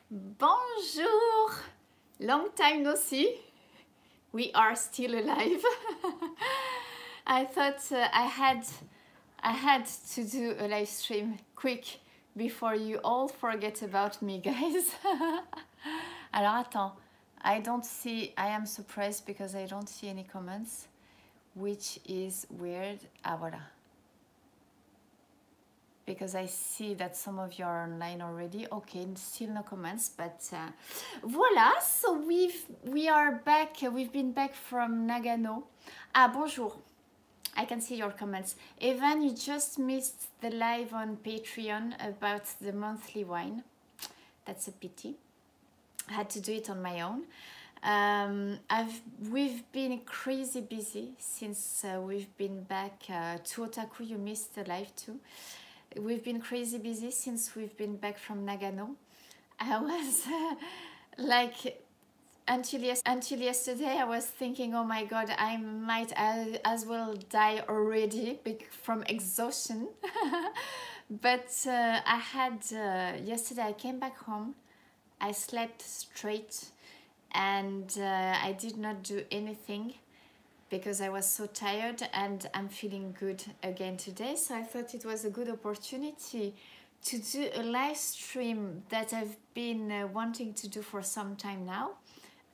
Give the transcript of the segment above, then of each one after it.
Bonjour! Long time no see. We are still alive. I thought I had to do a live stream quick before you all forget about me, guys. Alors attends, I am surprised because I don't see any comments, which is weird. Ah voilà. Because I see that some of you are online already. Okay, still no comments, but voila. So we are back. We've been back from Nagano. Ah, bonjour. I can see your comments. Evan, you just missed the live on Patreon about the monthly wine. That's a pity. I had to do it on my own. We've been crazy busy since we've been back to Otaku. You missed the live too. We've been crazy busy since we've been back from Nagano. I was like, until yesterday, I was thinking, oh my god, I might as well die already from exhaustion. But I had, yesterday I came back home, I slept straight, and I did not do anything because I was so tired, and I'm feeling good again today. So I thought it was a good opportunity to do a live stream that I've been wanting to do for some time now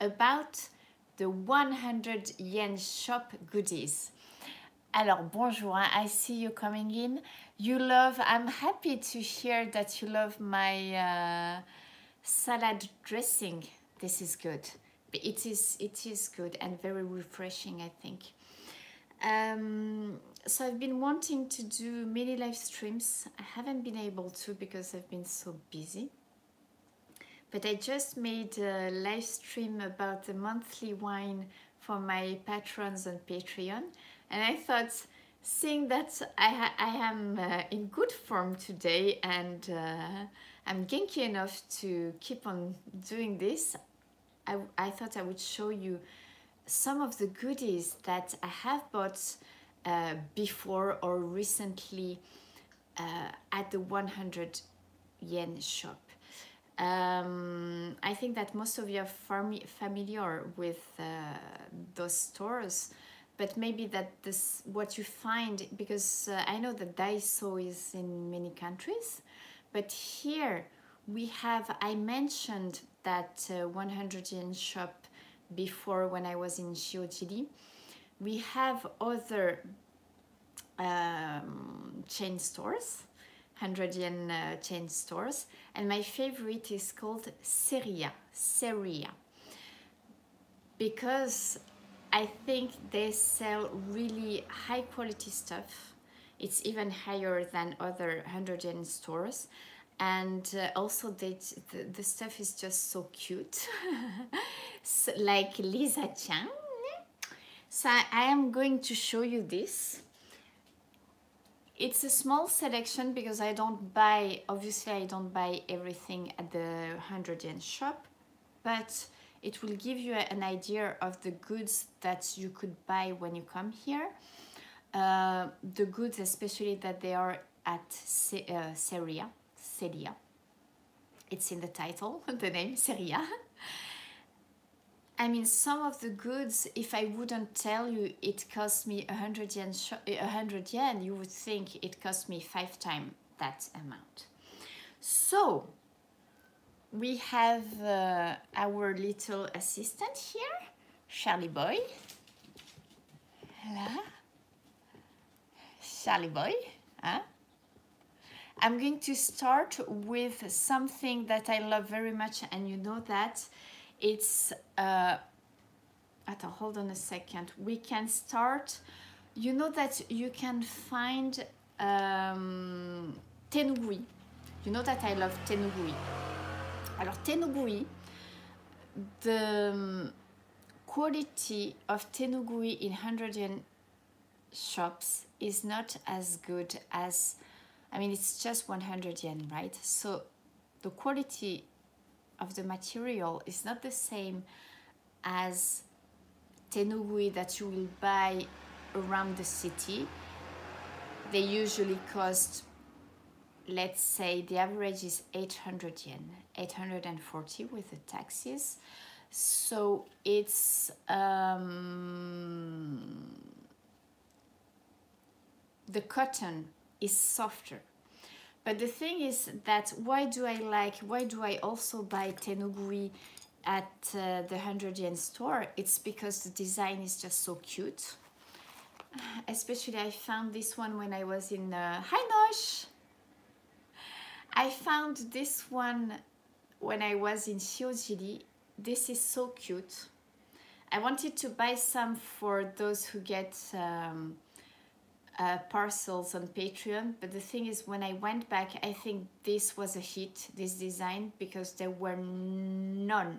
about the 100 yen shop goodies. Alors bonjour, I see you coming in. I'm happy to hear that you love my salad dressing. This is good. It is good and very refreshing, I think. So I've been wanting to do mini live streams. I haven't been able to because I've been so busy. But I just made a live stream about the monthly wine for my patrons on Patreon. And I thought, seeing that I am in good form today and I'm genki enough to keep on doing this, I thought I would show you some of the goodies that I have bought before or recently at the 100 yen shop. I think that most of you are familiar with those stores, but maybe that what you find, because I know that Daiso is in many countries, but here we have, I mentioned that 100 yen shop before when I was in Shiojiri. We have other chain stores, 100 yen chain stores, and my favorite is called Seria, because I think they sell really high quality stuff. It's even higher than other 100 yen stores. And also the stuff is just so cute. So, like Lisa-chan. So I am going to show you this. It's a small selection because obviously I don't buy everything at the 100 yen shop, but it will give you an idea of the goods that you could buy when you come here. The goods especially that they are at Seria. It's in the title, the name Seria. I mean, some of the goods, if I wouldn't tell you it cost me 100 yen, you would think it cost me 5 times that amount. So we have our little assistant here, Charlie Boy. Hello, Charlie Boy, huh? I'm going to start with something that I love very much, and you know that it's hold on a second. We can start. You know that you can find tenugui. You know that I love tenugui. Alors tenugui, the quality of tenugui in 100 yen shops is not as good as, I mean, it's just 100 yen, right? So the quality of the material is not the same as tenugui that you will buy around the city. They usually cost let's say the average is 800 yen, 840 with the taxes. So it's the cotton is softer. But the thing is that why do I also buy tenugui at the 100 yen store? It's because the design is just so cute. Especially I found this one when I was in hi Nosh! I found this one when I was in Shiojiri. This is so cute. I wanted to buy some for those who get parcels on Patreon, but the thing is, when I went back, I think this was a hit, this design, because there were no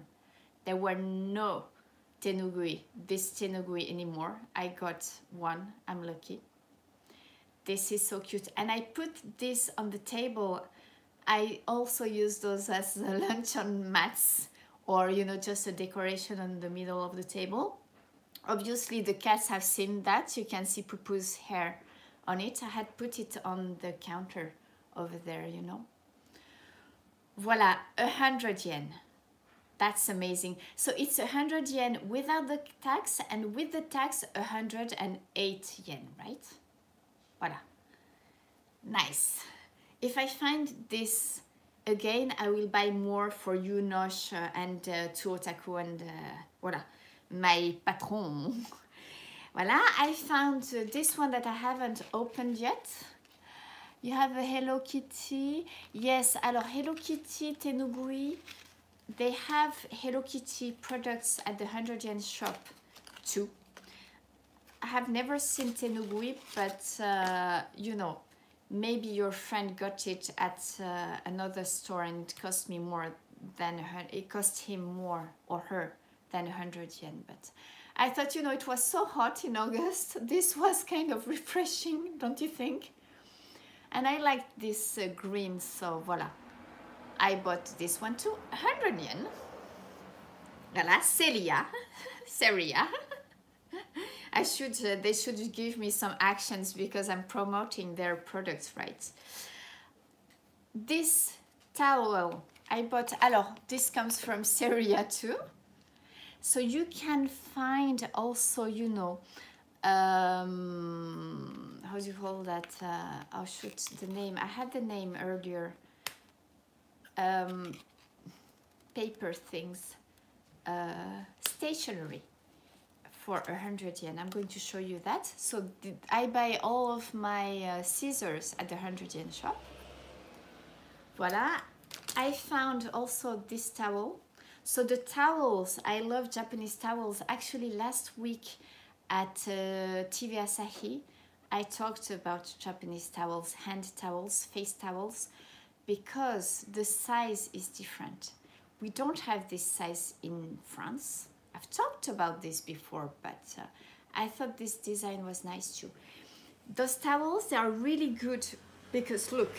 tenugui, this tenugui anymore. I got one, I'm lucky. This is so cute, and I put this on the table. I also use those as luncheon mats, or you know, just a decoration on the middle of the table. Obviously the cats have seen that. You can see Pupu's hair on it. I had put it on the counter over there, you know. Voila, 100 yen. That's amazing. So it's 100 yen without the tax, and with the tax 108 yen, right? Voila. Nice. If I find this again, I will buy more for you, Nosh, and to Otaku, and voila, my patron. Voila, I found this one that I haven't opened yet. You have a Hello Kitty. Yes, alors Hello Kitty Tenugui. They have Hello Kitty products at the 100 yen shop too. I have never seen Tenugui, but you know, maybe your friend got it at another store and it cost me more than it cost him more or her than 100 yen. But I thought, you know, it was so hot in August. This was kind of refreshing, don't you think? And I liked this green, so voila. I bought this one too, 100 yen. Voila, Seria. Seria. I should, they should give me some actions because I'm promoting their products, right? This towel I bought, alors, this comes from Seria too. So you can find also, you know, how do you call that? Oh shoot, the name. I had the name earlier. Paper things, stationery for 100 yen. I'm going to show you that. So I buy all of my scissors at the 100 yen shop. Voila. I found also this towel. So the towels, I love Japanese towels. Actually, last week at TV Asahi, I talked about Japanese towels, hand towels, face towels, because the size is different. We don't have this size in France. I've talked about this before, but I thought this design was nice too. Those towels, they are really good because look,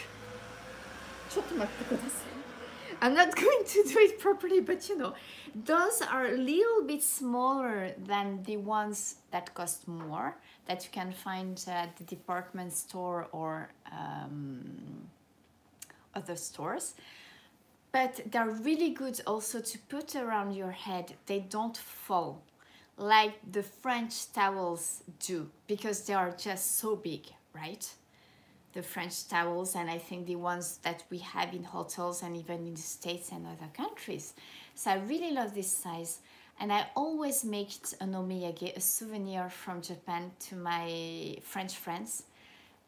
I'm not going to do it properly, but you know, those are a little bit smaller than the ones that cost more, that you can find at the department store or other stores. But they're really good also to put around your head. They don't fall like the French towels do, because they are just so big, right? The French towels, and I think the ones that we have in hotels and even in the States and other countries. So I really love this size, and I always make it an omiyage, a souvenir from Japan, to my French friends.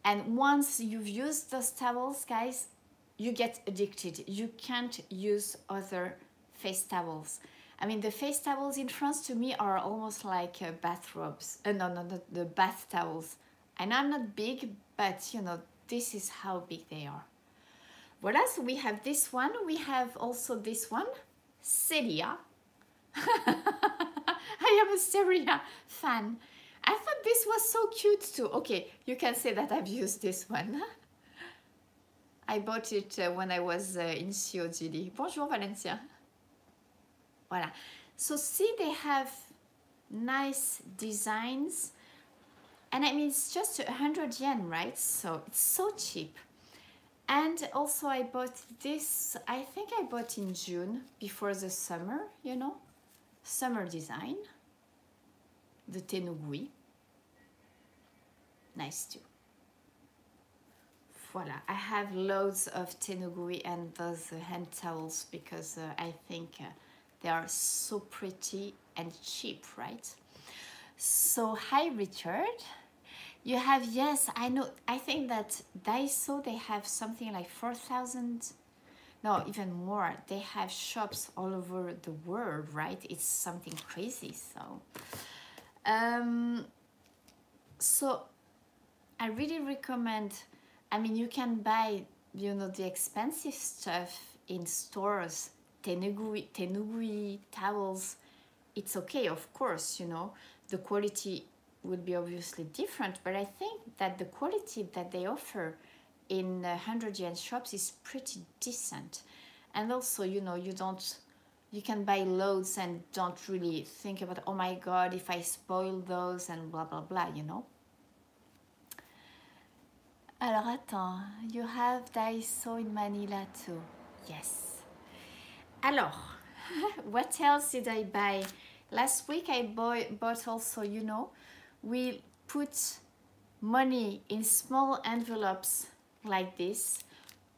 And once you've used those towels, guys, you get addicted. You can't use other face towels. I mean, the face towels in France to me are almost like bathrobes. No, the bath towels. And I'm not big, but you know, this is how big they are. Voila, so we have this one. We have also this one, Seria. I am a Seria fan. I thought this was so cute too. Okay, you can say that I've used this one. I bought it when I was in Shiojiri. Bonjour, Valencia. Voila. So see, they have nice designs. And I mean, it's just 100 yen, right? So it's so cheap. And also I bought this, I think I bought in June, before the summer, you know, summer design, the tenugui. Nice too. Voila, I have loads of tenugui and those hand towels because I think they are so pretty and cheap, right? So hi Richard. You have, yes, I know, I think that Daiso, they have something like 4,000, no, even more. They have shops all over the world, right? It's something crazy. So I really recommend, I mean, you can buy, you know, the expensive stuff in stores, tenugui towels. It's okay, of course, you know, the quality would be obviously different, but I think that the quality that they offer in 100 yen shops is pretty decent. And also, you know, you can buy loads and don't really think about, oh my god, if I spoil those and blah blah blah, you know. Alors attends, you have Daiso in Manila too. Yes. Alors, what else did I buy? Last week I bought also, you know, we put money in small envelopes like this.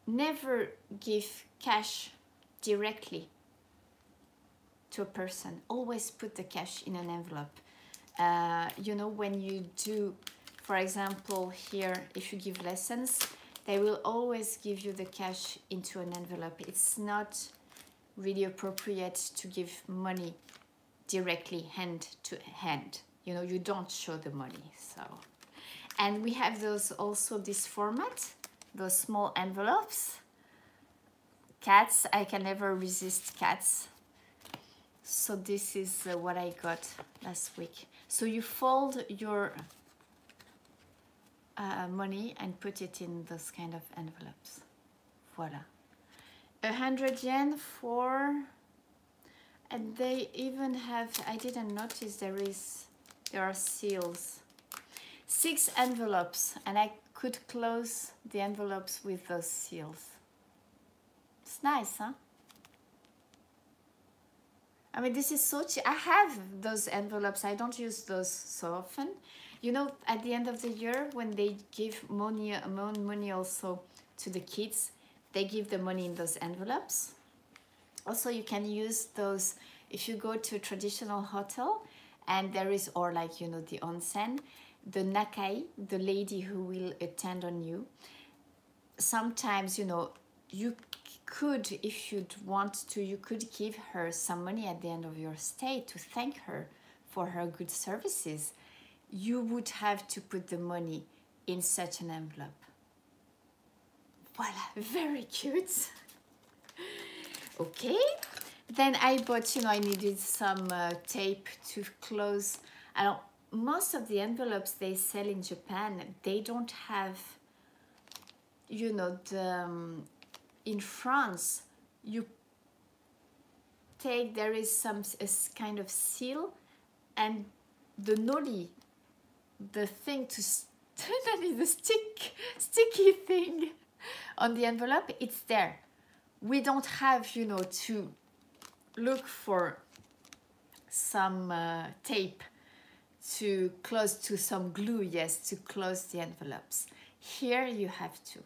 Never give cash directly to a person. Always put the cash in an envelope. You know, when you do, for example, here, if you give lessons, they will always give you the cash into an envelope. It's not really appropriate to give money directly hand to hand. You know, you don't show the money. So, and we have those also, this format, those small envelopes. Cats, I can never resist cats. So this is what I got last week. So you fold your money and put it in those kind of envelopes. Voila. 100 yen for, and they even have, I didn't notice there are seals. 6 envelopes, and I could close the envelopes with those seals. It's nice, huh? I mean, this is so cheap. I have those envelopes. I don't use those so often. You know, at the end of the year, when they give money also to the kids, they give the money in those envelopes. Also, you can use those if you go to a traditional hotel and there is, or like, you know, the onsen, the nakai, the lady who will attend on you. Sometimes, you know, you could, if you'd want to, you could give her some money at the end of your stay to thank her for her good services. You would have to put the money in such an envelope. Voila, very cute. Okay, then I bought, you know, I needed some tape to close. I don't, most of the envelopes they sell in Japan, they don't have, you know, the, in France, you take, there is some a kind of seal, and the noli, the thing to, that is the sticky thing on the envelope, it's there. We don't have, you know, to look for some tape to close, to some glue, yes, to close the envelopes. Here you have to,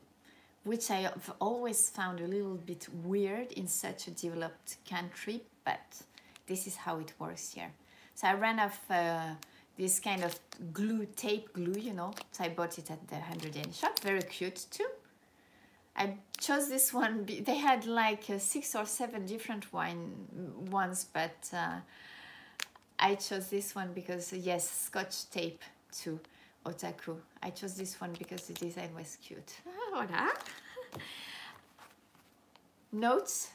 which I have always found a little bit weird in such a developed country, but this is how it works here. So I ran off this kind of glue, tape glue, you know, so I bought it at the 100 yen shop, very cute too. I chose this one, they had like 6 or 7 different ones, but I chose this one because, yes, Scotch tape too, otaku. I chose this one because the design was cute. Voilà. Notes.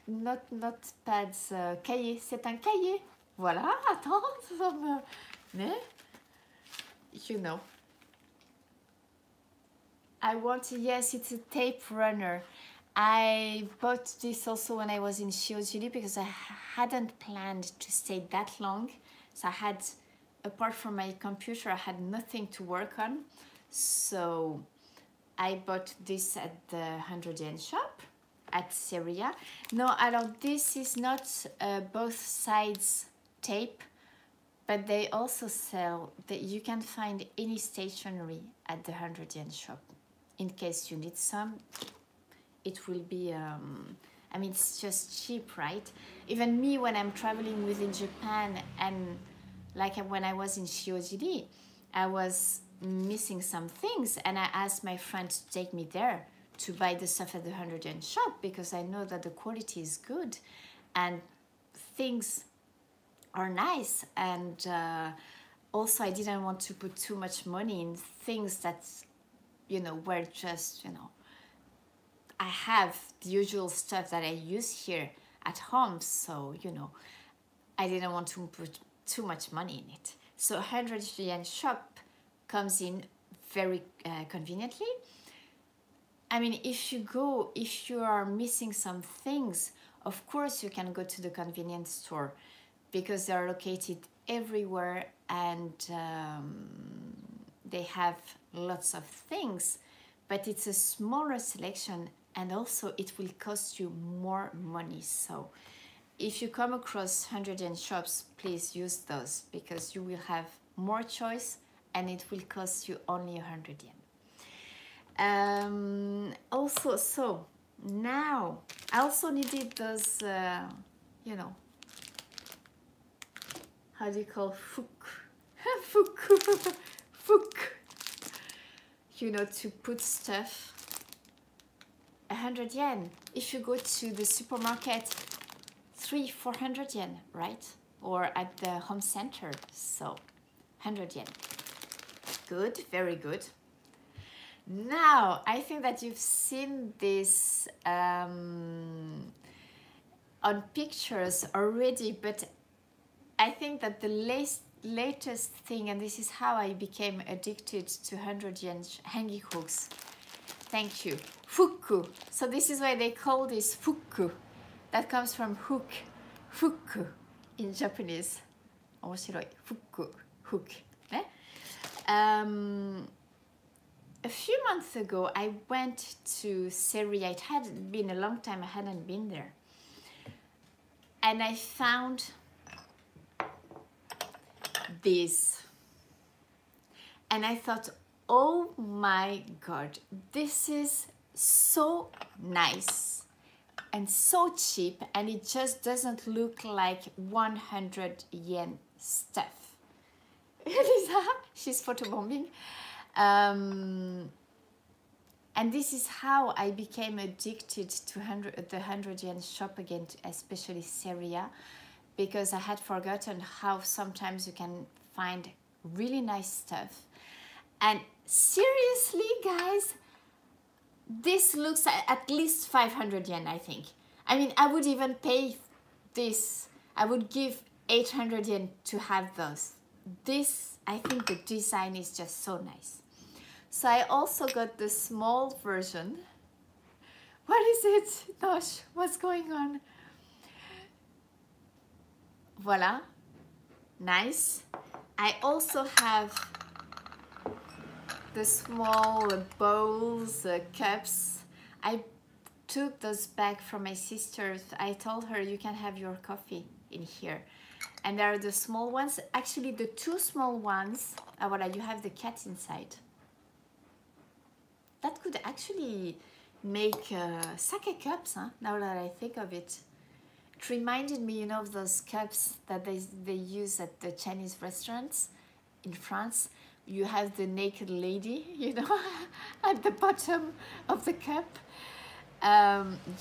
Not pads. Cahier. C'est un cahier. Voilà. Attends. Mais, you know. I want, yes, it's a tape runner. I bought this also when I was in Shiojiri because I hadn't planned to stay that long. So I had apart from my computer, I had nothing to work on. So I bought this at the 100 yen shop at Seria. No, alors this is not both sides tape, but they also sell that you can find any stationery at the 100 yen shop. In case you need some, it will be, I mean, it's just cheap, right? Even me, when I'm traveling within Japan, and like when I was in Shiojiri, I was missing some things, and I asked my friend to take me there to buy the stuff at the 100 yen shop, because I know that the quality is good and things are nice. And also I didn't want to put too much money in things that, you know, were just, you know, I have the usual stuff that I use here at home, so, you know, I didn't want to put too much money in it. So 100 yen shop comes in very conveniently. I mean, if you are missing some things, of course you can go to the convenience store, because they are located everywhere, and they have lots of things, but it's a smaller selection, and also it will cost you more money. So if you come across 100 yen shops, please use those, because you will have more choice and it will cost you only 100 yen. Also, so now I also needed those, you know, how do you call fuku? You know, to put stuff. 100 yen. If you go to the supermarket, 300-400 yen, right? Or at the home center, so 100 yen. Good, very good. Now, I think that you've seen this on pictures already, but I think that the latest thing, and this is how I became addicted to 100 yen hanging hooks. Thank you. Fuku. So this is why they call this fuku. That comes from hook. Fuku in Japanese. 面白い. Fuku. Hook. Eh? A few months ago, I went to Seria. It had been a long time I hadn't been there. And I found this. And I thought, oh my God, this is so nice and so cheap, and it just doesn't look like 100 yen stuff. Elisa, she's photobombing. And this is how I became addicted to the 100 yen shop again, especially Seria, because I had forgotten how sometimes you can find really nice stuff. And seriously, guys, this looks at least 500 yen, I think. I mean, I would even pay this. I would give 800 yen to have those. This, I think the design is just so nice. So I also got the small version. What is it? Nosh, what's going on? Voila, nice. I also have the small bowls, cups. I took those back from my sisters. I told her you can have your coffee in here. And there are the small ones. Actually, the two small ones, voila, you have the cat inside. That could actually make sake cups, huh? Now that I think of it. It reminded me, you know, of those cups that they use at the Chinese restaurants in France. You have the naked lady, you know, at the bottom of the cup.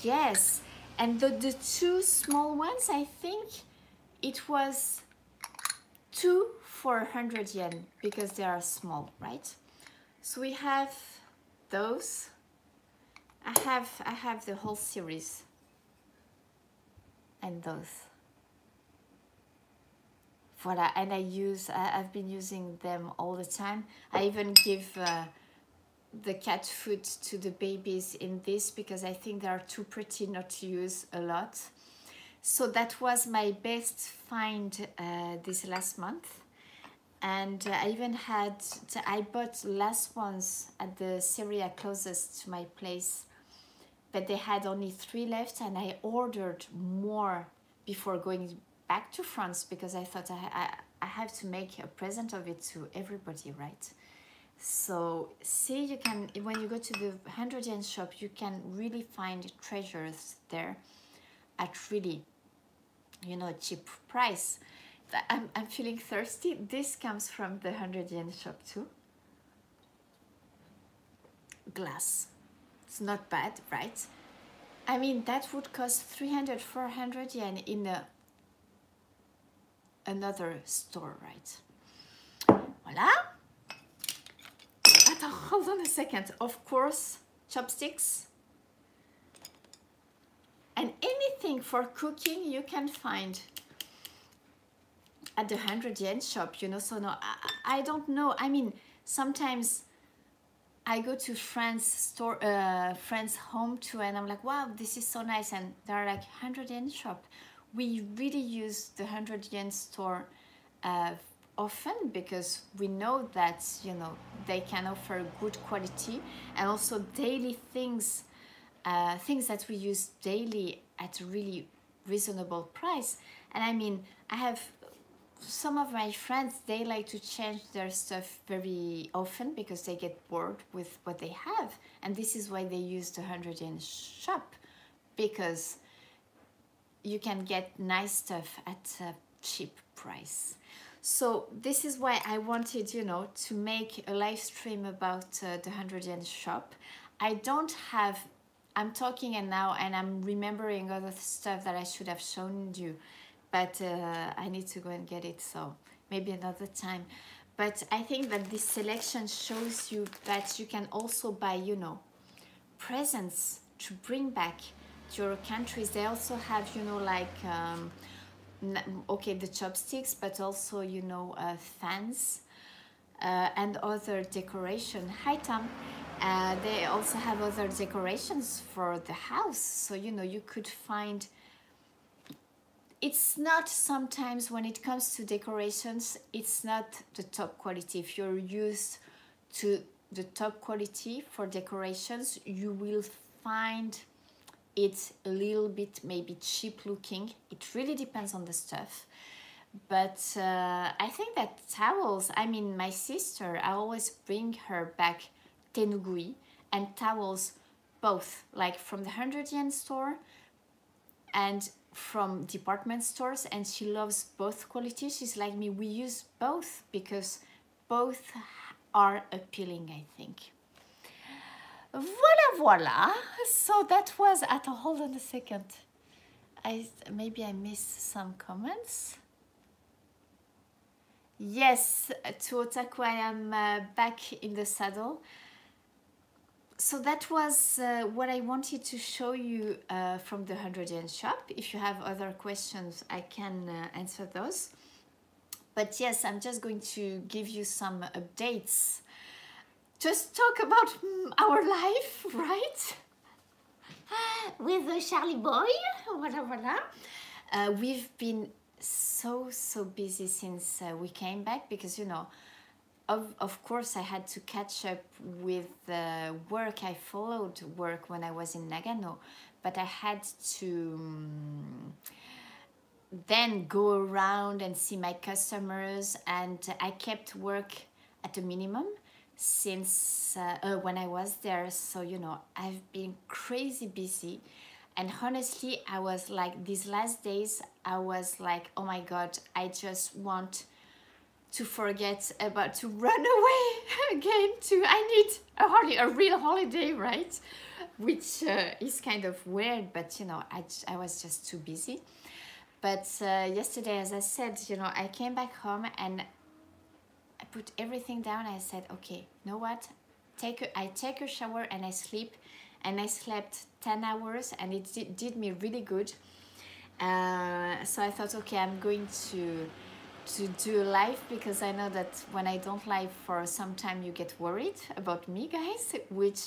Yes, and the two small ones, I think it was 2 for 100 yen, because they are small, right? So we have those. I have the whole series. And those. Voila, and I've been using them all the time. I even give the cat food to the babies in this, because I think they are too pretty not to use a lot. So that was my best find this last month. And I even had, I bought last ones at the Seria closest to my place, but they had only 3 left, and I ordered more before going back to France because I thought I have to make a present of it to everybody, right? So see, you can, when you go to the 100 yen shop, you can really find treasures there at really, you know, cheap price. I'm feeling thirsty. This comes from the 100 yen shop too. Glass. It's not bad, right? I mean, that would cost 300, 400 yen in another store, right? Voila. Hold on a second. Of course, chopsticks. And anything for cooking you can find at the 100 yen shop, you know. So no, I don't know. I mean, sometimes I go to friends' home too, and I'm like, wow, this is so nice. And they're like 100 yen shop. We really use the 100 yen store often because we know that, you know, they can offer good quality and also daily things, things that we use daily at a really reasonable price. And I mean, I have some of my friends, they like to change their stuff very often because they get bored with what they have, and this is why they use the 100 yen shop, because you can get nice stuff at a cheap price. So this is why I wanted, you know, to make a live stream about the 100 yen shop. I don't have, I'm talking and now, and I'm remembering other stuff that I should have shown you, but I need to go and get it, so maybe another time. But I think that this selection shows you that you can also buy, you know, presents to bring back to your countries. They also have, you know, like okay, the chopsticks, but also, you know, fans and other decoration. Hi Tom. They also have other decorations for the house, so, you know, you could find, it's not, sometimes when it comes to decorations, it's not the top quality. If you're used to the top quality for decorations, you will find it a little bit maybe cheap looking. It really depends on the stuff. But I think that towels, I mean, my sister, I always bring her back tenugui and towels, both like from the 100 yen store and from department stores, and she loves both qualities. She's like me, we use both because both are appealing, I think. Voila. So that was at, hold on a second, maybe I missed some comments. Yes, to Otaku, I am back in the saddle. So that was what I wanted to show you from the 100 yen shop. If you have other questions, I can answer those. But yes, I'm just going to give you some updates. Just talk about our life, right? With Charlie boy, voila. We've been so busy since we came back because, you know, of course I had to catch up with work. I followed work when I was in Nagano, but I had to then go around and see my customers, and I kept work at a minimum since when I was there. So, you know, I've been crazy busy, and honestly, I was like, these last days, I was like, oh my God, I just want to forget about, to run away again to, I need a real holiday, right? Which is kind of weird, but, you know, I was just too busy. But yesterday, as I said, you know, I came back home and I put everything down. I said, okay, you know what? I take a shower and I sleep. And I slept 10 hours and it did me really good. So I thought, okay, I'm going to do a live because I know that when I don't live for some time, you get worried about me, guys, which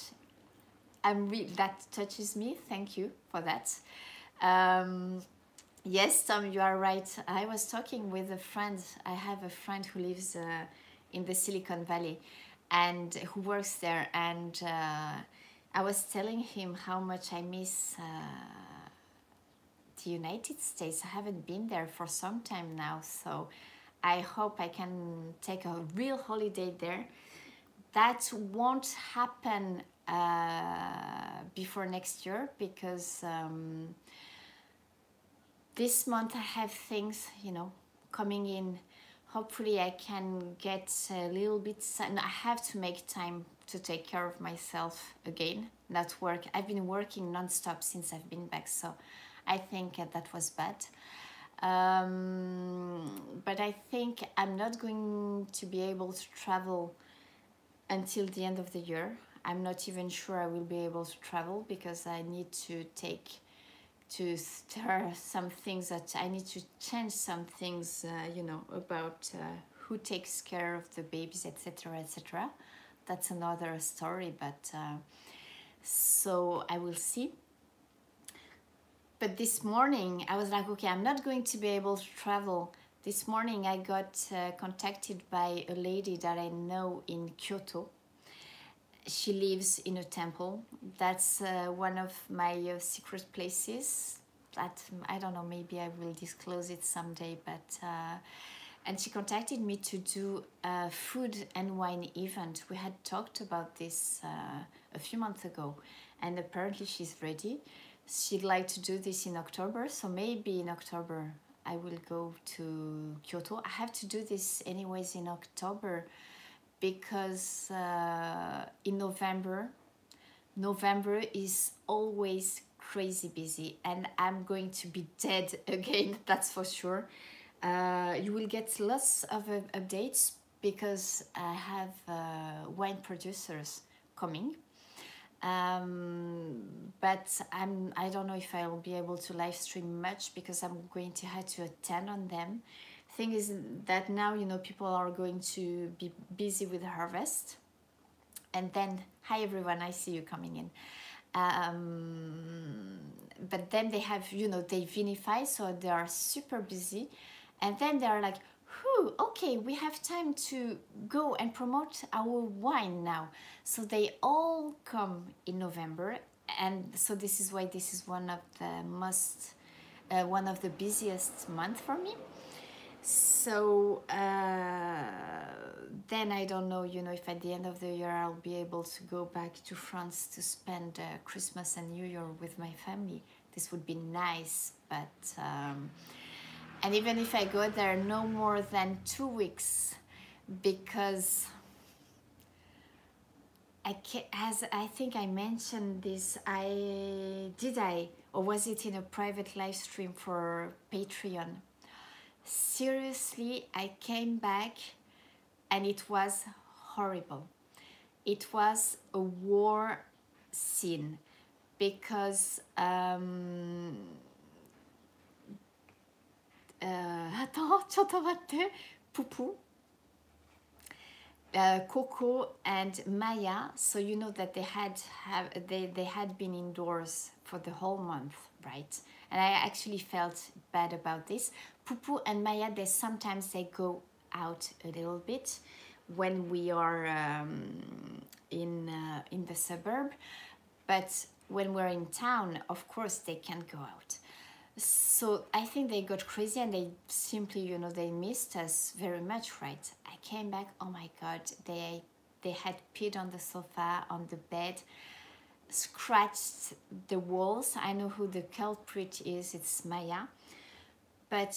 that touches me. Thank you for that. Yes, Tom, you are right. I was talking with a friend. I have a friend who lives in the Silicon Valley and who works there. And I was telling him how much I miss the United States. I haven't been there for some time now. So I hope I can take a real holiday there. That won't happen before next year because this month I have things, coming in. Hopefully I can get a little bit, I have to make time to take care of myself again, not work. I've been working non-stop since I've been back, so I think that was bad. But I think I'm not going to be able to travel until the end of the year. I'm not even sure I will be able to travel because I need to stir some things, that I need to change some things, about who takes care of the babies, etc., etc. That's another story, but so I will see. But this morning I was like, okay, I'm not going to be able to travel. This morning I got contacted by a lady that I know in Kyoto. She lives in a temple. That's one of my secret places that I don't know, maybe I will disclose it someday, but and she contacted me to do a food and wine event. We had talked about this a few months ago, and apparently she's ready. She'd like to do this in October, so maybe in October I will go to Kyoto. I have to do this anyways in October because in November is always crazy busy and I'm going to be dead again, that's for sure. You will get lots of updates because I have wine producers coming. But I don't know if I'll be able to live stream much because I'm going to have to attend on them. Thing is that now, people are going to be busy with the harvest. And then, hi everyone, I see you coming in. But then they have, they vinify, so they are super busy. And then they are like, whew, okay, we have time to go and promote our wine now. So they all come in November. And so this is why this is one of the busiest months for me. So then I don't know, if at the end of the year I'll be able to go back to France to spend Christmas and New Year with my family. This would be nice, but and even if I go there, no more than 2 weeks, because as I think I mentioned this, or was it in a private live stream for Patreon? Seriously, I came back and it was horrible. It was a war scene because Poupou, Coco and Maya, so you know that they had been indoors for the whole month, right? And I actually felt bad about this. Poupou and Maya, sometimes they go out a little bit when we are in the suburb, but when we're in town, of course they can't go out. So I think they got crazy and they simply, they missed us very much, right? I came back, oh my God, they had peed on the sofa, on the bed, scratched the walls. I know who the culprit is, it's Maya. But,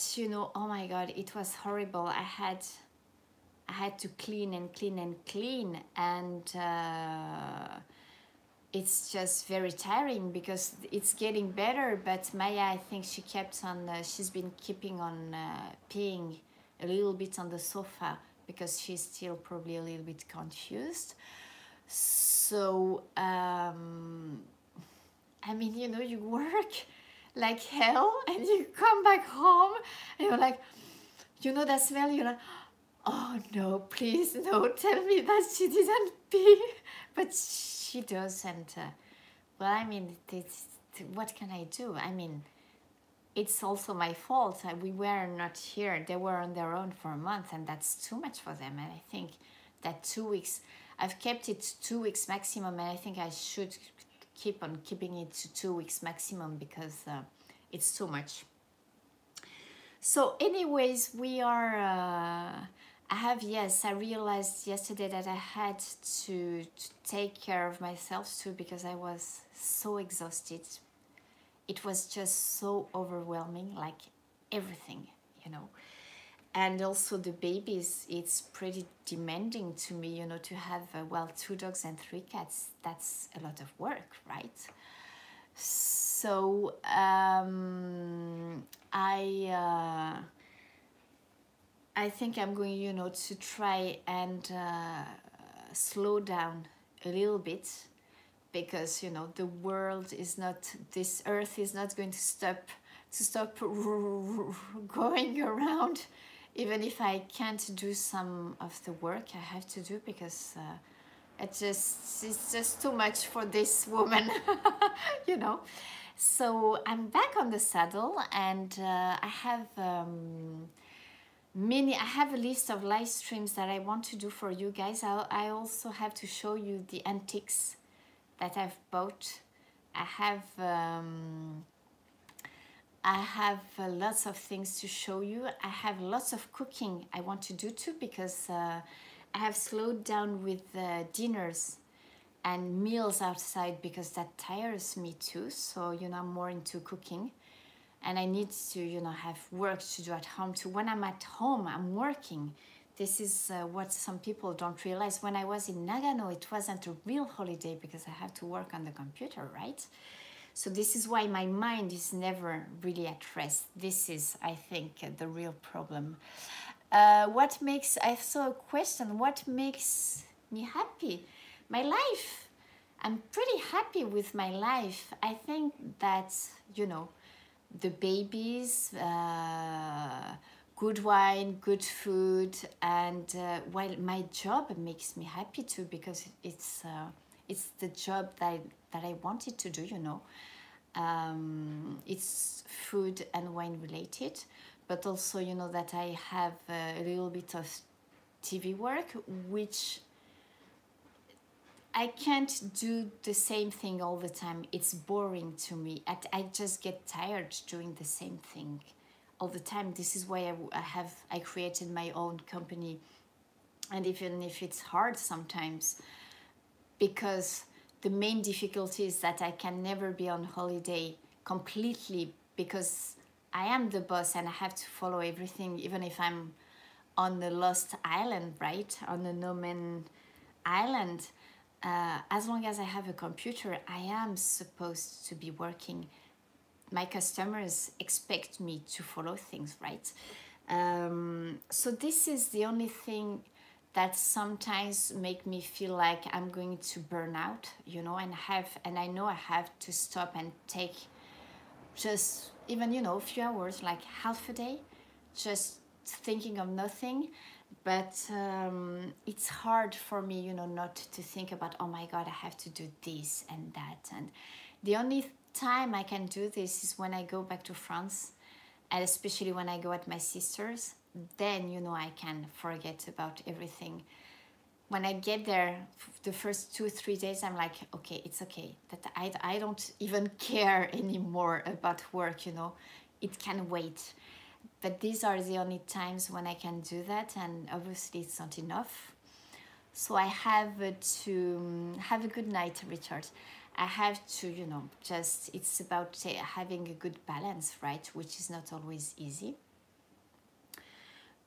oh my God, it was horrible. I had to clean and clean and clean, and it's just very tiring because it's getting better, but Maya, I think she kept on, she's been keeping on peeing a little bit on the sofa because she's still probably a little bit confused. So, I mean, you work like hell and you come back home and you're like, that smell, you're like, oh no, please, no, tell me that she didn't pee. But she does, and well, I mean, what can I do? I mean, it's also my fault. We were not here. They were on their own for a month, and that's too much for them. And I think that 2 weeks, I've kept it 2 weeks maximum, and I think I should keep on keeping it to 2 weeks maximum because it's too much. So anyways, we are, I realized yesterday that I had to take care of myself too because I was so exhausted. It was just so overwhelming, like everything, you know. And also the babies, it's pretty demanding to me, you know, to have, 2 dogs and 3 cats. That's a lot of work, right? So I think I'm going, you know, to try and slow down a little bit because, you know, the world is not, this earth is not going to stop going around, even if I can't do some of the work I have to do because it's just too much for this woman, you know. So I'm back on the saddle, and I have I have a list of live streams that I want to do for you guys. I also have to show you the antiques that I've bought. I have lots of things to show you. I have lots of cooking I want to do too because I have slowed down with dinners and meals outside because that tires me too. So, you know, I'm more into cooking. And I need to, you know, have work to do at home too. When I'm at home, I'm working. This is what some people don't realize. When I was in Nagano, it wasn't a real holiday because I have to work on the computer, right? So this is why my mind is never really at rest. This is, I think, the real problem. I saw a question, what makes me happy? My life. I'm pretty happy with my life. I think that, you know, the babies, good wine, good food, and while my job makes me happy too because it's the job that I wanted to do, you know. It's food and wine related, but also, you know, that I have a little bit of TV work, which I can't do the same thing all the time. It's boring to me. I just get tired doing the same thing all the time. This is why I created my own company. And even if it's hard sometimes, because the main difficulty is that I can never be on holiday completely because I am the boss and I have to follow everything, even if I'm on the lost island, right? On the no-man island. As long as I have a computer, I am supposed to be working. My customers expect me to follow things, right? So this is the only thing that sometimes make me feel like I'm going to burn out, you know, and I know I have to stop and take just even, you know, a few hours, like half a day, just thinking of nothing. But it's hard for me, you know, not to think about, oh my God, I have to do this and that. And the only time I can do this is when I go back to France, and especially when I go at my sister's. Then, you know, I can forget about everything. When I get there, the first 2-3 days, I'm like, okay, it's okay. That I don't even care anymore about work, you know. It can wait. But these are the only times when I can do that, and obviously it's not enough. So I have to have a good night, Richard. I have to, you know, just, it's about having a good balance, right? Which is not always easy.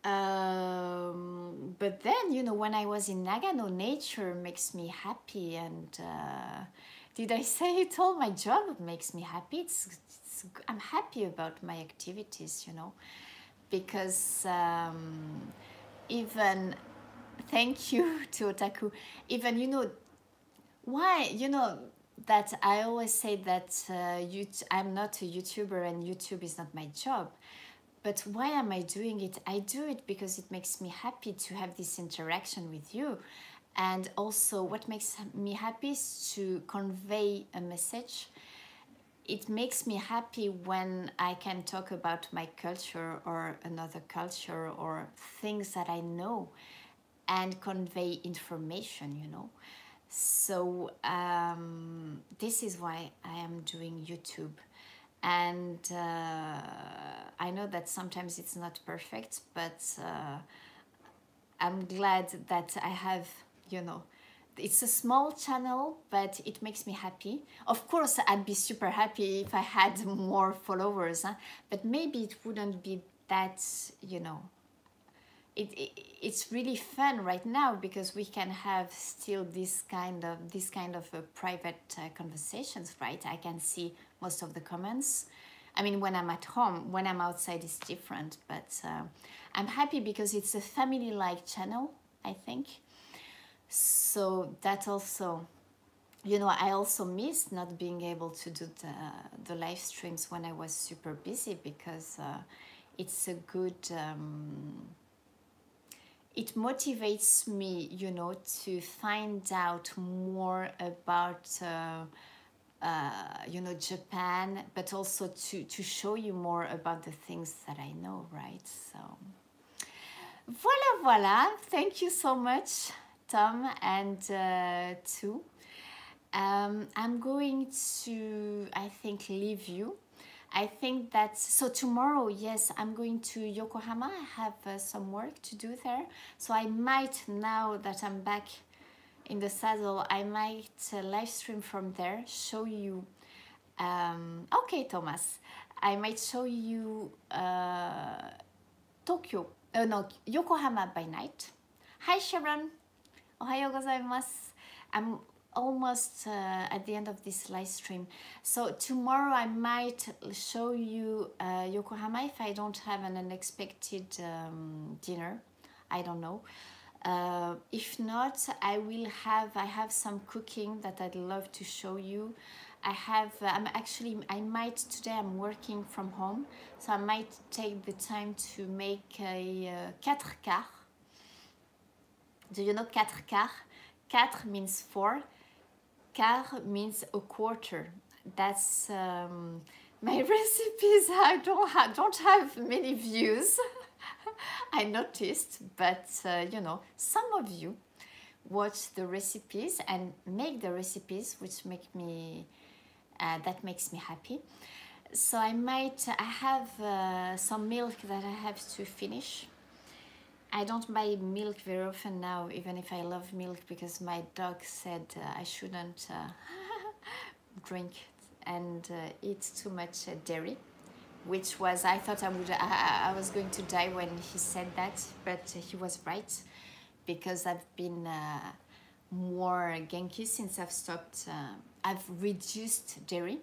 But then, you know, when I was in Nagano, nature makes me happy. And did I say it all? My job makes me happy. I'm happy about my activities, you know, because even, thank you to Otaku, even, you know, why, you know, that I always say that I'm not a YouTuber and YouTube is not my job. But why am I doing it? I do it because it makes me happy to have this interaction with you. And also what makes me happy is to convey a message. it makes me happy when I can talk about my culture or another culture or things that I know and convey information, you know. So this is why I am doing YouTube. And I know that sometimes it's not perfect, but I'm glad that I have, you know, it's a small channel, but it makes me happy. Of course, I'd be super happy if I had more followers, huh? But maybe it wouldn't be that, you know, it's really fun right now because we can have still this kind of private conversations, right? I can see most of the comments. I mean, when I'm at home, when I'm outside, it's different. But I'm happy because it's a family-like channel, I think. So that also, you know, I also missed not being able to do the live streams when I was super busy because it's a good. It motivates me, you know, to find out more about, you know, Japan, but also to show you more about the things that I know, right? So, voila. Thank you so much, Tom and Tu. I'm going to, I think, leave you. I think that's, so tomorrow, yes, I'm going to Yokohama. I have some work to do there. So I might, now that I'm back in the saddle, I might live stream from there, show you, okay, Thomas, I might show you Tokyo, no, Yokohama by night. Hi, Sharon. Ohayo gozaimasu. I'm almost at the end of this live stream. So tomorrow I might show you Yokohama if I don't have an unexpected dinner. I don't know. If not, I have some cooking that I'd love to show you. I might, today I'm working from home, so I might take the time to make a 4 quarts. Do you know 4 quarts? 4 means 4. Quart means a quarter. That's my recipes. I don't have many views. I noticed, but you know, some of you watch the recipes and make the recipes, which make me that makes me happy. So I have some milk that I have to finish. I don't buy milk very often now, even if I love milk, because my dog said I shouldn't drink and eat too much dairy, which was, I thought I was going to die when he said that, but he was right, because I've been more Genki since I've reduced dairy.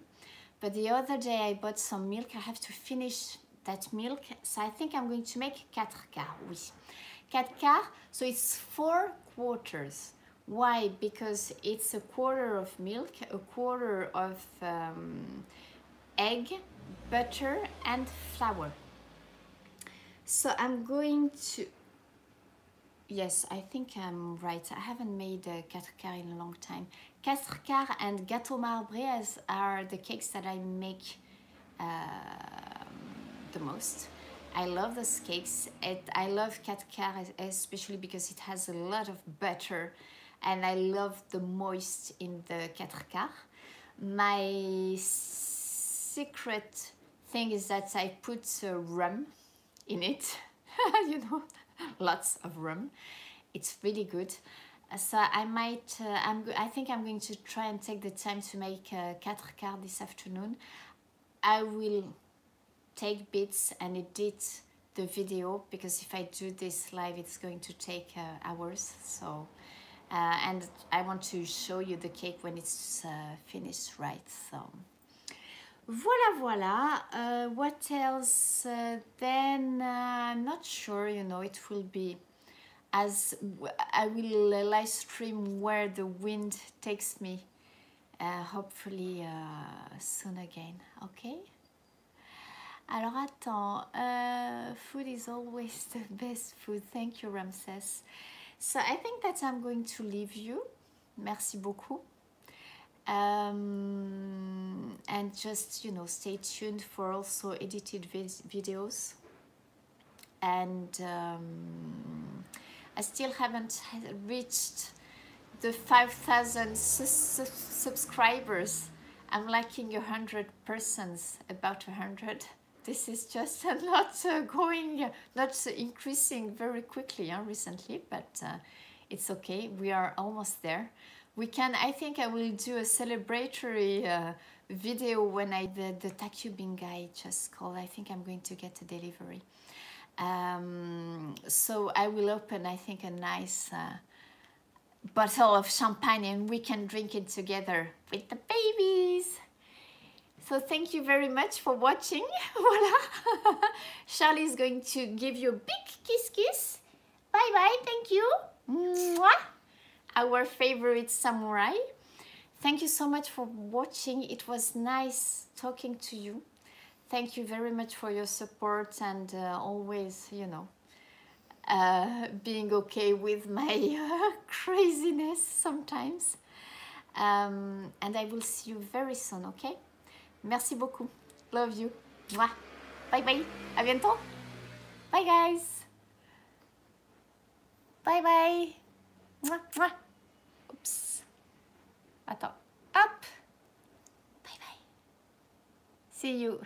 But the other day I bought some milk. I have to finish that milk, so I think I'm going to make 4 quarts, oui. 4 quarts, so it's 4 quarters. Why? Because it's a quarter of milk, a quarter of egg, butter, and flour. So I'm going to, yes, I think I'm right. I haven't made a 4 quarts in a long time. 4 quarts and gâteau marbré are the cakes that I make the most. I love those cakes. I love 4 quarts especially because it has a lot of butter, and I love the moist in the 4 quarts. My secret thing is that I put rum in it. You know, lots of rum. It's really good. So I might, I think I'm going to try and take the time to make 4 quarts this afternoon. I will take bits and edit the video, because if I do this live, it's going to take hours. So, and I want to show you the cake when it's finished, right? So, voila. What else? Then I'm not sure. You know, it will be as I will live stream where the wind takes me. Hopefully soon again. Okay. Alors attends, food is always the best food. Thank you, Ramses. So I think that I'm going to leave you. Merci beaucoup. And just, you know, stay tuned for also edited videos. And I still haven't reached the 5,000 subscribers. I'm lacking 100 persons, about 100. This is just not going, not increasing very quickly recently, but it's okay. We are almost there. We can, I think I will do a celebratory video when the tacubing guy just called. I think I'm going to get a delivery. So I will open, I think, a nice bottle of champagne and we can drink it together with the babies. So thank you very much for watching. Voila. Charlie is going to give you a big kiss. Bye bye. Thank you. Mwah. Our favorite samurai. Thank you so much for watching. It was nice talking to you. Thank you very much for your support and always, you know, being okay with my craziness sometimes. And I will see you very soon, okay? Merci beaucoup. Love you. Mwah. Bye bye. À bientôt. Bye guys. Bye bye. Mwah, mwah. Oops. Attends. Hop. Bye bye. See you.